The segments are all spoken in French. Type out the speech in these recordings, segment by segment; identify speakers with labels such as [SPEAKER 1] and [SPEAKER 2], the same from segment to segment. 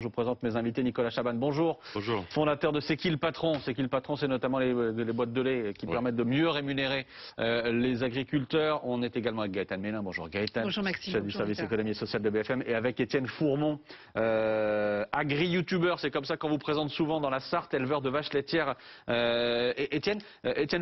[SPEAKER 1] Je vous présente mes invités. Nicolas Chaban, bonjour.
[SPEAKER 2] Bonjour.
[SPEAKER 1] Fondateur de C'est qui le patron? C'est qui le patron? C'est notamment les boîtes de lait qui permettent de mieux rémunérer les agriculteurs. On est également avec Gaëtan Mélin. Bonjour Gaëtan.
[SPEAKER 3] Bonjour Maxime.
[SPEAKER 1] Chef du service économie et social de BFM. Et avec Étienne Fourmont, agri-youtubeur. C'est comme ça qu'on vous présente souvent dans la Sarthe, éleveur de vaches laitières. Étienne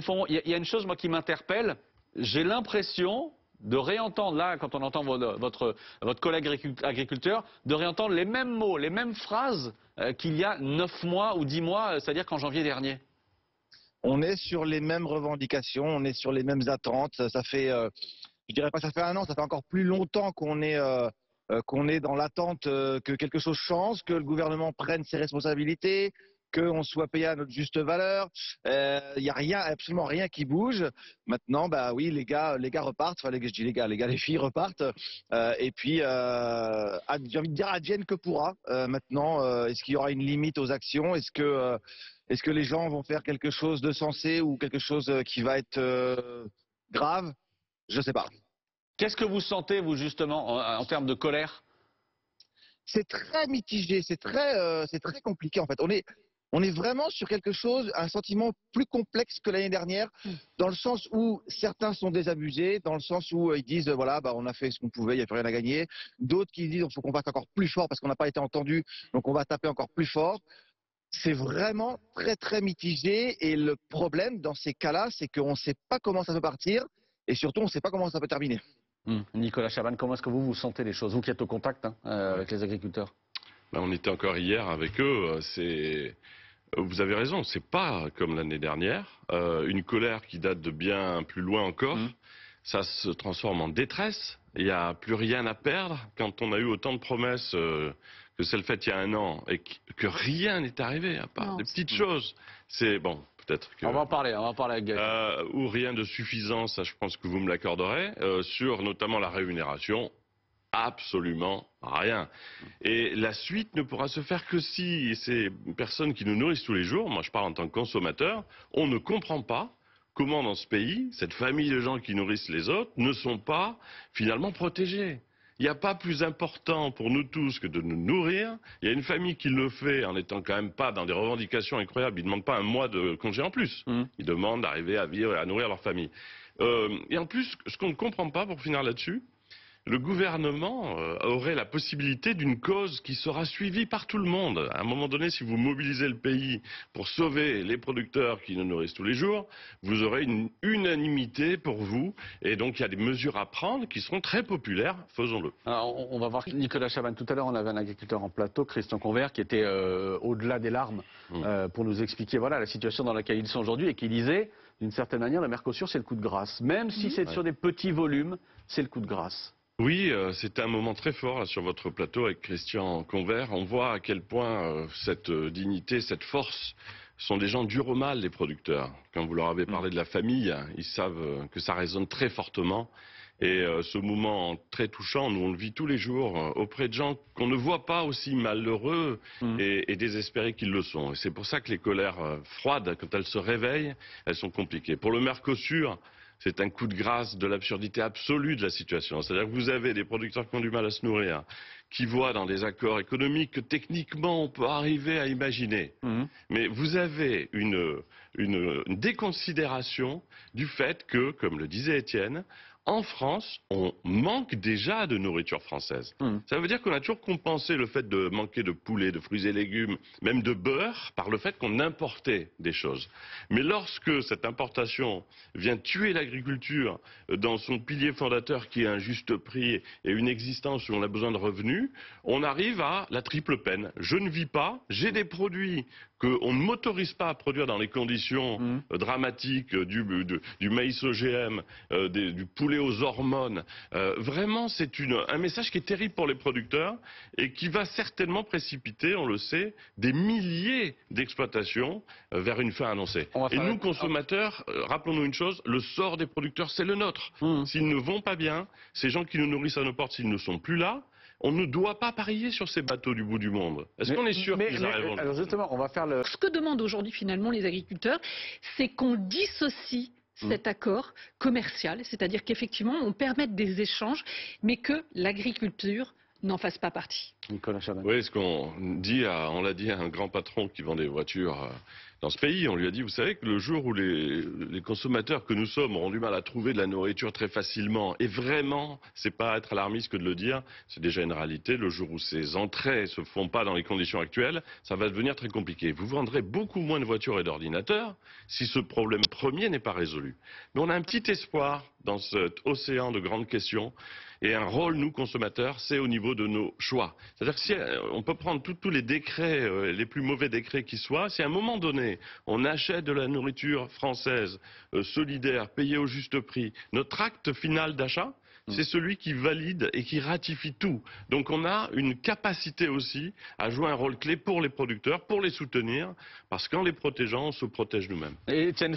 [SPEAKER 1] Fourmont, il y a une chose moi qui m'interpelle. J'ai l'impression de réentendre, là, quand on entend votre collègue agriculteur, de réentendre les mêmes mots, les mêmes phrases qu'il y a 9 mois ou 10 mois, c'est-à-dire qu'en janvier dernier.
[SPEAKER 4] On est sur les mêmes revendications, on est sur les mêmes attentes. Ça fait, je dirais pas que ça fait un an, ça fait encore plus longtemps qu'on est dans l'attente que quelque chose change, que le gouvernement prenne ses responsabilités, qu'on soit payé à notre juste valeur. Il y a rien, absolument rien qui bouge. Maintenant, bah oui, les gars repartent. Enfin, je dis les filles repartent. Et puis, j'ai envie de dire advienne que pourra. Maintenant, est-ce qu'il y aura une limite aux actions? Est-ce que les gens vont faire quelque chose de sensé ou quelque chose qui va être grave? Je sais pas.
[SPEAKER 1] Qu'est-ce que vous sentez, vous, justement, en termes de colère?
[SPEAKER 4] C'est très mitigé, c'est très compliqué, en fait. On est vraiment sur quelque chose, un sentiment plus complexe que l'année dernière, dans le sens où certains sont désabusés, dans le sens où ils disent voilà, bah, on a fait ce qu'on pouvait, il n'y a plus rien à gagner. D'autres qui disent il faut qu'on batte encore plus fort parce qu'on n'a pas été entendu, donc on va taper encore plus fort. C'est vraiment très très mitigé et le problème dans ces cas-là, c'est qu'on ne sait pas comment ça peut partir et surtout on ne sait pas comment ça peut terminer.
[SPEAKER 1] Nicolas Chaban, comment est-ce que vous sentez les choses, vous qui êtes au contact avec les agriculteurs?
[SPEAKER 2] Ben, on était encore hier avec eux. Vous avez raison, c'est pas comme l'année dernière. Une colère qui date de bien plus loin encore. Ça se transforme en détresse. Il n'y a plus rien à perdre. Quand on a eu autant de promesses que celles faites il y a un an et que rien n'est arrivé à part des petites choses. C'est bon. Peut-être que,
[SPEAKER 1] on va en parler avec Gaëtan.
[SPEAKER 2] Ou rien de suffisant, ça je pense que vous me l'accorderez, sur notamment la rémunération, absolument rien. Et la suite ne pourra se faire que si ces personnes qui nous nourrissent tous les jours, moi je parle en tant que consommateur, on ne comprend pas comment dans ce pays, cette famille de gens qui nourrissent les autres ne sont pas finalement protégés. Il n'y a pas plus important pour nous tous que de nous nourrir. Il y a une famille qui le fait en n'étant quand même pas dans des revendications incroyables. Ils ne demandent pas un mois de congé en plus. Ils demandent d'arriver à vivre et à nourrir leur famille. Et en plus, ce qu'on ne comprend pas, pour finir là-dessus, le gouvernement aurait la possibilité d'une cause qui sera suivie par tout le monde. À un moment donné, si vous mobilisez le pays pour sauver les producteurs qui nous nourrissent tous les jours, vous aurez une unanimité pour vous. Et donc, il y a des mesures à prendre qui seront très populaires. Faisons-le.
[SPEAKER 1] Alors, on va voir Nicolas Chaban. Tout à l'heure, on avait un agriculteur en plateau, Christian Convert, qui était au-delà des larmes pour nous expliquer voilà, la situation dans laquelle ils sont aujourd'hui et qui disait, d'une certaine manière, le Mercosur, c'est le coup de grâce. Même si c'est sur des petits volumes, c'est le coup de grâce.
[SPEAKER 2] Oui, c'était un moment très fort là, sur votre plateau avec Christian Convert. On voit à quel point cette dignité, cette force sont des gens durs au mal, les producteurs. Quand vous leur avez parlé de la famille, ils savent que ça résonne très fortement. Et ce moment très touchant, nous on le vit tous les jours auprès de gens qu'on ne voit pas aussi malheureux et désespérés qu'ils le sont. Et c'est pour ça que les colères froides, quand elles se réveillent, elles sont compliquées. Pour le Mercosur, c'est un coup de grâce de l'absurdité absolue de la situation. C'est-à-dire que vous avez des producteurs qui ont du mal à se nourrir, qui voient dans des accords économiques que techniquement on peut arriver à imaginer. Mais vous avez une déconsidération du fait que, comme le disait Étienne, en France, on manque déjà de nourriture française. Ça veut dire qu'on a toujours compensé le fait de manquer de poulet, de fruits et légumes, même de beurre, par le fait qu'on importait des choses. Mais lorsque cette importation vient tuer l'agriculture dans son pilier fondateur qui est un juste prix et une existence où on a besoin de revenus, on arrive à la triple peine. Je ne vis pas, j'ai des produits qu'on ne m'autorise pas à produire dans les conditions dramatiques du maïs OGM, du poulet aux hormones. Vraiment, c'est un message qui est terrible pour les producteurs et qui va certainement précipiter, on le sait, des milliers d'exploitations vers une fin annoncée. Et nous, consommateurs, rappelons-nous une chose, le sort des producteurs, c'est le nôtre. S'ils ne vont pas bien, ces gens qui nous nourrissent à nos portes, s'ils ne sont plus là, on ne doit pas parier sur ces bateaux du bout du monde. Est-ce qu'on est sûr qu'ils arriveront?
[SPEAKER 1] Alors justement, on va faire le...
[SPEAKER 3] Ce que demandent aujourd'hui finalement les agriculteurs, c'est qu'on dissocie cet accord commercial, c'est-à-dire qu'effectivement on permette des échanges, mais que l'agriculture n'en fasse pas partie.
[SPEAKER 1] Nicolas Chaban.
[SPEAKER 2] Oui, ce qu'on dit, on l'a dit à un grand patron qui vend des voitures dans ce pays. On lui a dit, vous savez que le jour où les consommateurs que nous sommes auront du mal à trouver de la nourriture très facilement, et vraiment, c'est pas être alarmiste que de le dire, c'est déjà une réalité. Le jour où ces entrées se font pas dans les conditions actuelles, ça va devenir très compliqué. Vous vendrez beaucoup moins de voitures et d'ordinateurs si ce problème premier n'est pas résolu. Mais on a un petit espoir dans cet océan de grandes questions. Et un rôle, nous, consommateurs, c'est au niveau de nos choix. C'est-à-dire que si on peut prendre tous les décrets, les plus mauvais décrets qui soient, si à un moment donné, on achète de la nourriture française, solidaire, payée au juste prix, notre acte final d'achat, c'est celui qui valide et qui ratifie tout. Donc on a une capacité aussi à jouer un rôle clé pour les producteurs, pour les soutenir, parce qu'en les protégeant, on se protège nous-mêmes.
[SPEAKER 1] Et Étienne